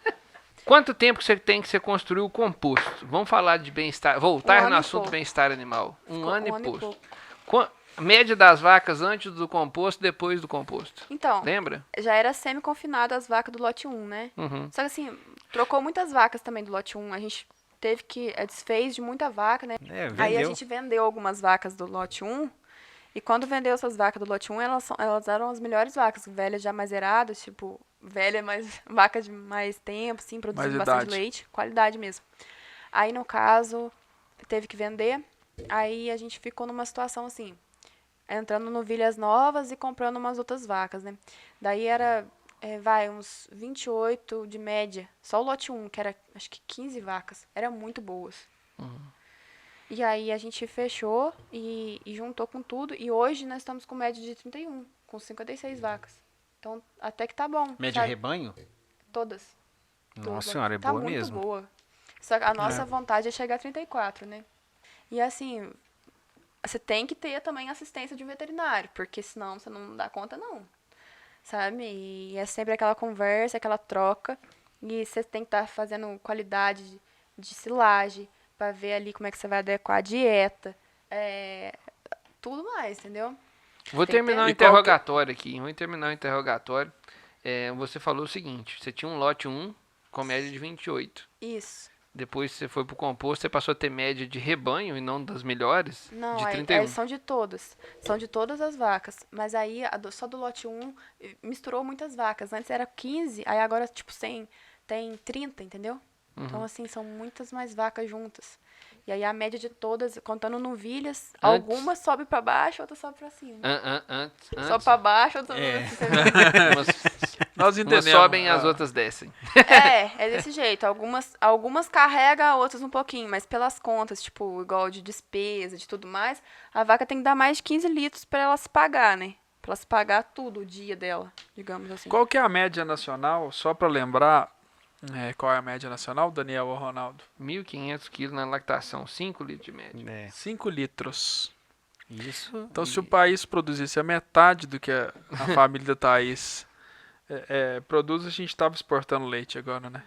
D: Quanto tempo que você tem que você construir o composto? Vamos falar de bem-estar, voltar
A: ano
D: no
A: e
D: assunto
A: pouco.
D: bem-estar animal. Um
A: Ficou
D: ano
A: um
D: e
A: ano e
D: pouco.
A: pouco.
D: A média das vacas antes do composto, depois do composto.
A: Então,
D: Lembra?
A: já era semi-confinado as vacas do lote 1, né?
D: Uhum.
A: Só que assim, trocou muitas vacas também do lote 1. A gente teve que desfez de muita vaca, né?
C: É,
A: Aí a
C: vendeu.
A: gente vendeu algumas vacas do lote 1. E quando vendeu essas vacas do lote 1, elas eram as melhores vacas, velhas já mais zeradas, tipo, velha, mais vaca de mais tempo, sim, produzindo
B: Mais
A: bastante
B: idade.
A: leite, qualidade mesmo. Aí, no caso, teve que vender. Aí a gente ficou numa situação assim, entrando no Vilhas Novas e comprando umas outras vacas, né? Daí era, uns 28 de média. Só o lote 1, que era acho que 15 vacas. Eram muito boas. E aí a gente fechou e juntou com tudo. E hoje nós estamos com média de 31, com 56 vacas. Então até que tá bom.
C: Média
A: sabe?
C: rebanho?
A: Todas.
C: Nossa
A: Todas.
C: senhora, é
A: Tá
C: boa
A: muito
C: mesmo.
A: boa. Só que a nossa vontade é chegar a 34, né? E assim, você tem que ter também assistência de um veterinário, porque senão você não dá conta, não. Sabe? E é sempre aquela conversa, aquela troca. E você tem que estar fazendo qualidade de silagem, pra ver ali como é que você vai adequar a dieta. Tudo mais, entendeu?
D: Vou
A: Tem que
D: terminar o
A: ter-
B: E qual que-
D: interrogatório aqui. Vou terminar o interrogatório. Você falou o seguinte: você tinha um lote 1 com média de 28.
A: Isso.
D: Depois você foi pro composto, você passou a ter média de rebanho e não das melhores,
A: Não,
D: de
A: aí
D: 31.
A: são de todas. São de todas as vacas. Mas aí, só do lote 1, misturou muitas vacas. Antes era 15, aí agora, tipo, tem 30, entendeu? Então, assim, são muitas mais vacas juntas. E aí a média de todas, contando novilhas, algumas sobe pra baixo, outras sobe pra cima.
D: Antes,
A: Só pra baixo, outras
D: umas,
B: Nós
D: umas
B: entendemos.
D: sobem, as
B: Ah.
D: outras descem.
A: É desse jeito. Algumas carregam, outras um pouquinho, mas pelas contas, tipo, igual de despesa, de tudo mais, a vaca tem que dar mais de 15 litros pra ela se pagar, né? Pra ela se pagar tudo, o dia dela, digamos assim.
B: Qual que é a média nacional? Só para lembrar, qual é a média nacional, Daniel ou Ronaldo?
D: 1.500 quilos na lactação, 5 litros de média.
C: É,
B: 5 litros.
C: isso.
B: Então, se o país produzisse a metade do que a família da Thaís produz, a gente estava exportando leite agora, né?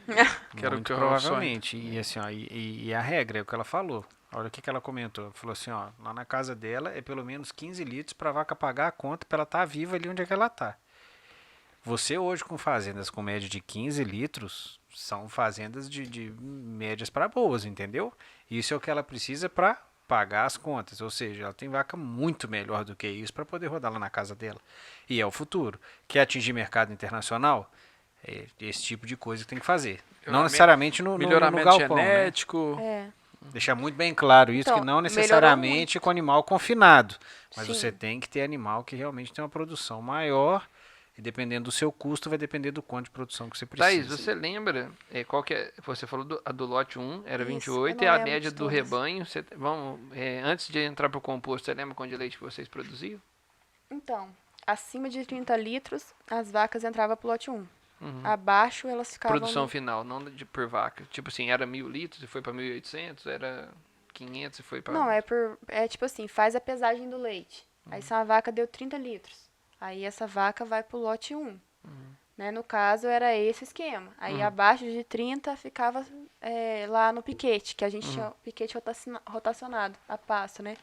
B: Que era o
C: Muito
B: que eu sonho.
C: provavelmente. E assim, ó, e a regra é o que ela falou. Olha o que ela comentou. Ela falou assim, ó, lá na casa dela é pelo menos 15 litros pra vaca pagar a conta pra ela estar viva ali onde é que ela tá. Você hoje com fazendas com média de 15 litros, são fazendas de médias para boas, entendeu? Isso é o que ela precisa para pagar as contas. Ou seja, ela tem vaca muito melhor do que isso para poder rodar lá na casa dela. E é o futuro. Quer atingir mercado internacional? É esse tipo de coisa que tem que fazer. Não necessariamente no
B: Melhoramento
C: galpão, né?
B: genético.
C: Deixar muito bem claro isso,
A: Então,
C: que não
A: melhorou
C: necessariamente com animal confinado. Mas
A: Sim.
C: você tem que ter animal que realmente tem uma produção maior. E dependendo do seu custo, vai depender do quanto de produção que você precisa.
D: Thaís, você lembra qual que é? Você falou a do lote 1, era
A: Isso,
D: 28,
A: eu
D: e
A: não
D: a
A: lembro
D: média
A: de
D: do
A: todas.
D: rebanho. Antes de entrar pro composto, você lembra quanto de leite que vocês produziam?
A: Então, acima de 30 litros, as vacas entravam pro lote 1. Abaixo, elas ficavam...
D: Produção final, não por vaca. Tipo assim, era 1.000 litros e foi pra 1.800, era 500 e foi pra...
A: Não, é tipo assim, faz a pesagem do leite. Aí se uma vaca deu 30 litros. Aí essa vaca vai pro lote 1. Né? No caso, era esse esquema. Aí abaixo de 30 ficava lá no piquete, que a gente chama piquete rotacionado, a pasto, né?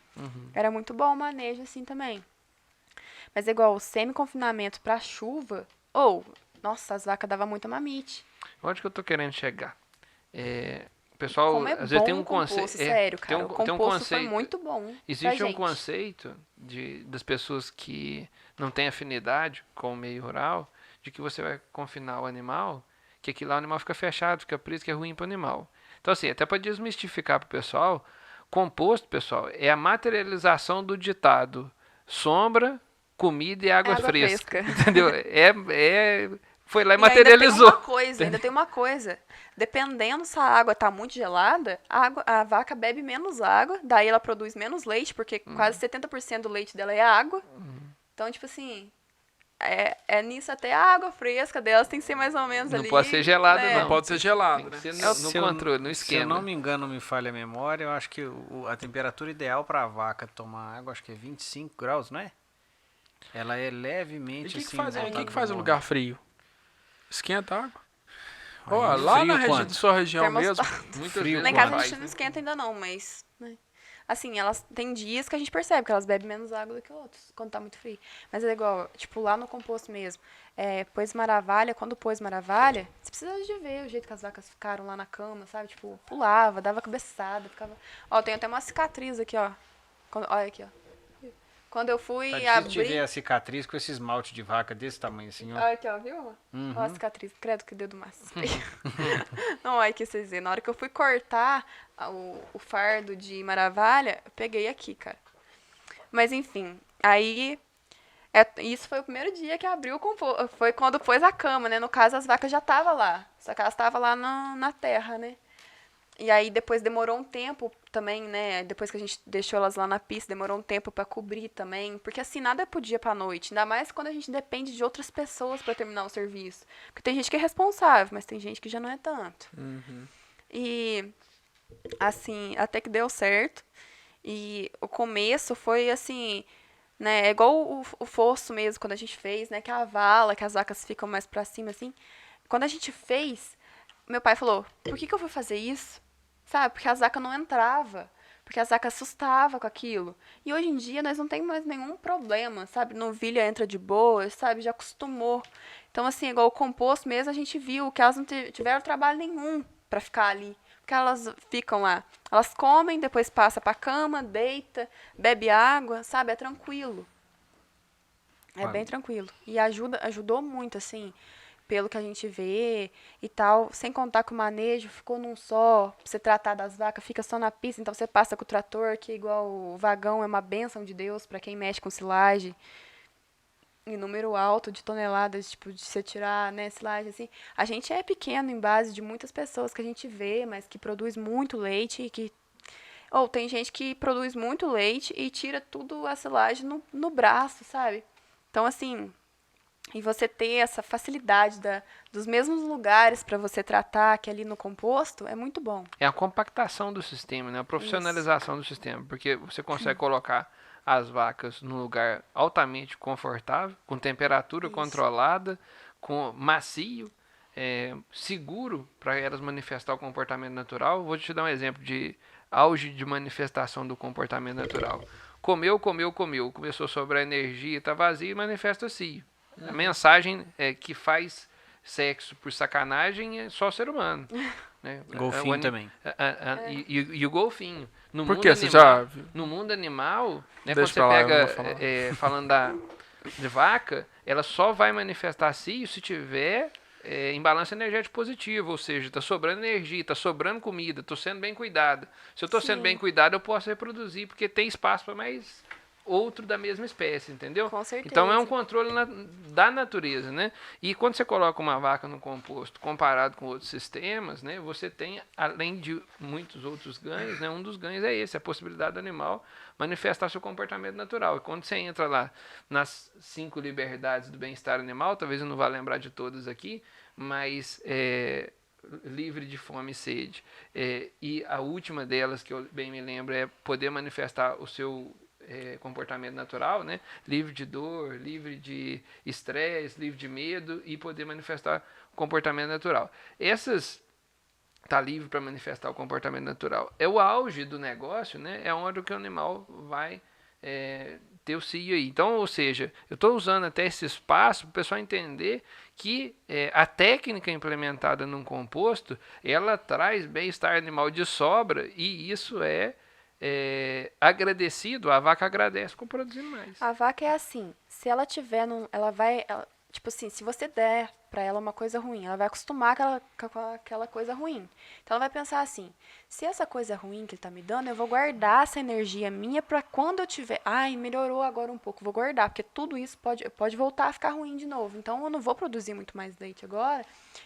A: Era muito bom o manejo assim também. Mas igual o semi-confinamento pra chuva, nossa, as vacas davam muita mamite.
D: Onde que eu tô querendo chegar? O pessoal,
A: Como é
D: às vezes
A: bom
D: tem um
A: o composto,
D: conceito...
A: sério, cara.
D: Tem
A: o
D: um
A: composto
D: conceito,
A: foi muito bom pra
D: existe um
A: gente.
D: conceito das pessoas que não têm afinidade com o meio rural, de que você vai confinar o animal, que aquilo lá o animal fica fechado, fica preso, que é ruim para o animal. Então, assim, até para desmistificar para o pessoal, composto, pessoal, é a materialização do ditado sombra, comida e água,
A: Água
D: fresca.
A: fresca.
D: Entendeu? Foi lá e
A: E
D: materializou.
A: ainda tem uma coisa. Dependendo se a água tá muito gelada, a vaca bebe menos água, daí ela produz menos leite, porque quase 70% do leite dela é água. Então, tipo assim, nisso até a água fresca delas tem que ser mais ou menos
D: Não
A: ali.
D: pode ser gelada,
A: né?
B: Não pode ser gelado,
D: Tem
B: né?
D: que ser no controle, no
C: Se eu
D: esquema.
C: não me engano, me falha a memória, eu acho que a temperatura ideal para a vaca tomar água, acho que é 25 graus, não é? Ela é
B: E
C: levemente
B: o que,
C: assim.
B: faz,
C: voltada
B: que faz
C: do
B: em
C: morno.
B: lugar frio? Esquenta a água?
C: Aí,
B: Ó, lá
C: frio
B: na
C: quanto?
B: sua região mesmo.
A: Termostato.
D: Muitas
C: Frio
D: vezes
A: Lá em
D: não
A: casa a
D: faz,
A: gente não
D: né?
A: esquenta ainda não, mas... né? Assim, elas tem dias que a gente percebe que elas bebem menos água do que outros, quando tá muito frio. Mas é igual, tipo, lá no composto mesmo. Pôs maravalha, quando pôs maravalha, você precisa de ver o jeito que as vacas ficaram lá na cama, sabe? Tipo, pulava, dava cabeçada, ficava... Ó, tem até uma cicatriz aqui, ó. Olha aqui, ó. Quando eu fui
C: Tá difícil de ver
A: abrir...
C: a cicatriz com esse esmalte de vaca desse tamanho assim, ó.
A: Olha aqui, ó, viu? Ó a cicatriz, credo que dedo massa. Não, olha que vocês verem. Na hora que eu fui cortar o fardo de maravalha, eu peguei aqui, cara. Mas enfim, aí... isso foi o primeiro dia que abriu o composto. Foi quando pôs a cama, né? No caso, as vacas já estavam lá. Só que elas estavam lá na terra, né? E aí depois demorou um tempo também, né? Depois que a gente deixou elas lá na pista, demorou um tempo pra cobrir também. Porque assim, nada é pro dia pra noite. Ainda mais quando a gente depende de outras pessoas pra terminar o serviço. Porque tem gente que é responsável, mas tem gente que já não é tanto. E assim, até que deu certo. E o começo foi assim, né? É igual o fosso mesmo, quando a gente fez, né? Que é a vala, que as vacas ficam mais pra cima, assim. Quando a gente fez, meu pai falou, por que eu fui fazer isso? Sabe? Porque a vaca não entrava. Porque a vaca assustava com aquilo. E hoje em dia nós não temos mais nenhum problema, sabe? Novilha entra de boa, sabe? Já acostumou. Então, assim, igual o composto mesmo, a gente viu que elas não tiveram trabalho nenhum pra ficar ali. Porque elas ficam lá. Elas comem, depois passa pra cama, deita, bebe água, sabe? É tranquilo. É bem tranquilo. E ajudou muito, assim, pelo que a gente vê e tal. Sem contar que o manejo ficou num só. Pra você tratar das vacas, fica só na pista. Então você passa com o trator, que igual o vagão é uma bênção de Deus pra quem mexe com silagem. Em número alto de toneladas, tipo, de você tirar, né, silagem, assim. A gente é pequeno em base de muitas pessoas que a gente vê, mas que produz muito leite e que... Ou tem gente que produz muito leite e tira tudo a silagem no braço, sabe? Então, assim, e você ter essa facilidade dos mesmos lugares para você tratar que ali no composto é muito bom.
D: É a compactação do sistema, né? A profissionalização do sistema, porque você consegue colocar as vacas num lugar altamente confortável, com temperatura controlada, com macio, seguro para elas manifestar o comportamento natural. Vou te dar um exemplo de auge de manifestação do comportamento natural. Comeu, começou a sobrar energia, está vazio e manifesta cio. A mensagem que faz sexo por sacanagem é só ser humano. Né?
C: Golfinho também.
D: E o golfinho. No
B: Por
D: mundo
B: que?
D: animal,
B: Você já...
D: no mundo animal, né, quando
B: Deixa
D: você
B: pra lá, eu não
D: pega,
B: vou falar.
D: falando de vaca, ela só vai manifestar cio se tiver em balanço energético positivo, ou seja, está sobrando energia, está sobrando comida, estou sendo bem cuidado. Se eu estou sendo bem cuidado, eu posso reproduzir, porque tem espaço para mais outro da mesma espécie, entendeu?
A: Com certeza.
D: Então é um controle da natureza, né? E quando você coloca uma vaca no composto comparado com outros sistemas, né, você tem, além de muitos outros ganhos, né, um dos ganhos é esse, a possibilidade do animal manifestar seu comportamento natural. E quando você entra lá nas 5 liberdades do bem-estar animal, talvez eu não vá lembrar de todas aqui, mas livre de fome e sede. E a última delas, que eu bem me lembro, é poder manifestar o seu comportamento natural, né? Livre de dor, livre de estresse, livre de medo e poder manifestar o comportamento natural. Tá livre para manifestar o comportamento natural. É o auge do negócio, né? É onde que o animal vai ter o cio aí. Então, ou seja, eu estou usando até esse espaço para o pessoal entender que a técnica implementada num composto, ela traz bem-estar animal de sobra e isso agradecido, a vaca agradece com produzindo mais.
A: A vaca é assim, se ela tiver Tipo assim, se você der pra ela uma coisa ruim, ela vai acostumar com aquela coisa ruim. Então ela vai pensar assim, se essa coisa é ruim que ele tá me dando, eu vou guardar essa energia minha pra quando eu tiver, ai, melhorou agora um pouco, vou guardar, porque tudo isso pode voltar a ficar ruim de novo. Então eu não vou produzir muito mais leite agora.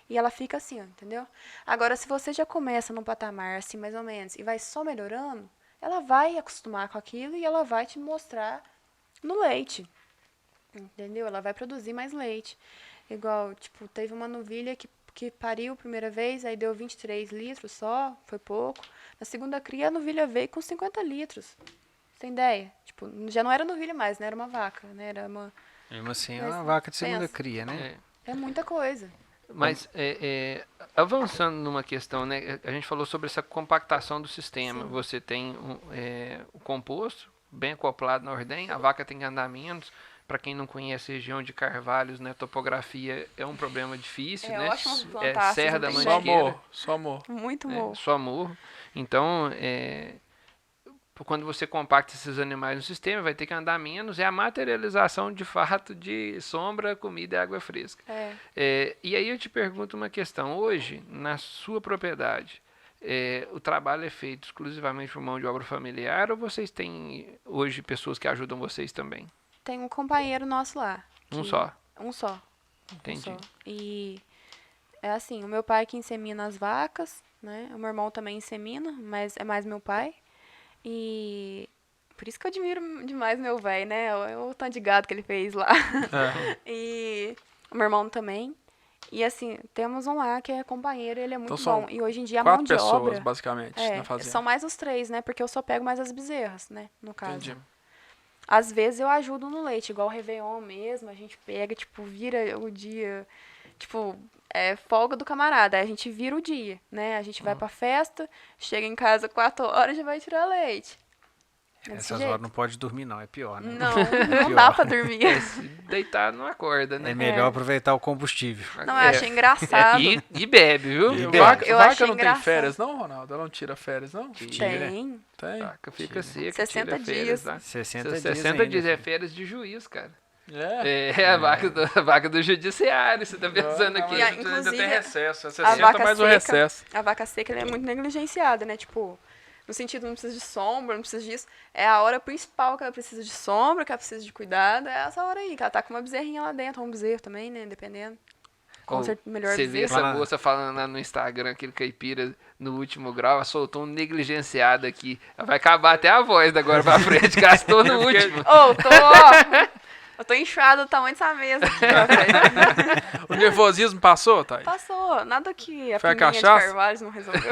A: E ela fica assim, ó, entendeu? Agora, se você já começa num patamar assim, mais ou menos, e vai só melhorando, ela vai acostumar com aquilo e ela vai te mostrar no leite. Entendeu? Ela vai produzir mais leite. Igual, tipo, teve uma novilha que pariu a primeira vez, aí deu 23 litros só, foi pouco. Na segunda cria, a novilha veio com 50 litros. Tem ideia? Tipo, já não era novilha mais, né? Era uma vaca, né? Era uma...
C: Mesmo assim, é
A: Mas
C: uma vaca de segunda
A: pensa.
C: cria, né?
D: É.
A: É muita coisa.
D: Mas, avançando numa questão, né? A gente falou sobre essa compactação do sistema.
A: Sim.
D: Você tem o composto bem acoplado na ordem, a vaca tem que andar menos. Para quem não conhece a região de Carvalhos, né, topografia é um problema difícil, né?
A: Ótimo plantar,
D: Serra
A: vocês
D: da
A: não têm
B: Só
D: Mantiqueira,
B: morro, só morro.
A: Muito bom.
D: só morro. Então, quando você compacta esses animais no sistema, vai ter que andar menos. É a materialização, de fato, de sombra, comida e água fresca. E aí eu te pergunto uma questão. Hoje, na sua propriedade, o trabalho é feito exclusivamente por mão de obra familiar ou vocês têm hoje pessoas que ajudam vocês também?
A: Tem um companheiro nosso lá.
D: Um só.
A: Um só.
D: Entendi.
A: Um só. E é assim, o meu pai que insemina as vacas, né? O meu irmão também insemina, mas é mais meu pai. E por isso que eu admiro demais meu velho, né? O tanto de gado que ele fez lá. E o meu irmão também. E assim, temos um lá que é companheiro, ele é muito
B: Então são
A: bom. E hoje em dia a mão
B: 4
A: de
B: pessoas,
A: obra...
B: basicamente, na fazenda.
A: são mais os 3, né? Porque eu só pego mais as bezerras, né? No caso.
B: Entendi.
A: Às vezes eu ajudo no leite, igual o Réveillon mesmo, a gente pega, tipo, vira o dia, tipo, folga do camarada, aí a gente vira o dia, né? A gente vai pra festa, chega em casa 4 horas e já vai tirar leite. É desse
C: Essas
A: jeito.
C: horas não pode dormir, não. É pior, né?
A: Não, não dá pra dormir.
D: Se deitar, não acorda, né?
C: É melhor aproveitar o combustível.
A: Não, eu achei engraçado.
D: E bebe, viu?
C: E
B: Vaca,
A: Eu
B: vaca
A: achei
B: não tem
A: engraçado.
B: férias, não, Ronaldo? Ela não tira férias, não?
A: Tem.
B: Tem.
D: Vaca fica seca,
A: 60
D: tira férias,
A: dias.
D: tá?
C: 60 dias
D: 60
C: ainda,
D: dias é
C: filho.
D: férias de juiz, cara.
B: É.
D: É a vaca do judiciário, você tá pensando
B: Não,
D: aqui.
B: mas ainda
A: inclusive,
B: tem recesso. É
A: A
B: 60
A: vaca
B: mais o
A: seca,
B: recesso.
A: a vaca seca ela é muito negligenciada, né? Tipo, no sentido não precisa de sombra, não precisa disso. É a hora principal que ela precisa de sombra, que ela precisa de cuidado, é essa hora aí, que ela tá com uma bezerrinha lá dentro, ou um bezerro também, né? Dependendo. Com certeza, melhor
D: Você vê
A: bezerro.
D: essa moça falando lá no Instagram, aquele caipira no último grau, ela soltou um negligenciado aqui. Ela vai acabar até a voz da agora pra frente, gastou no último.
A: Eu tô inchada do tamanho dessa mesa aqui, ó, velho.
B: O nervosismo passou, Thay?
A: Passou, nada que a
B: Foi a
A: pininha de
B: cachaça?
A: Carvalho não resolveu.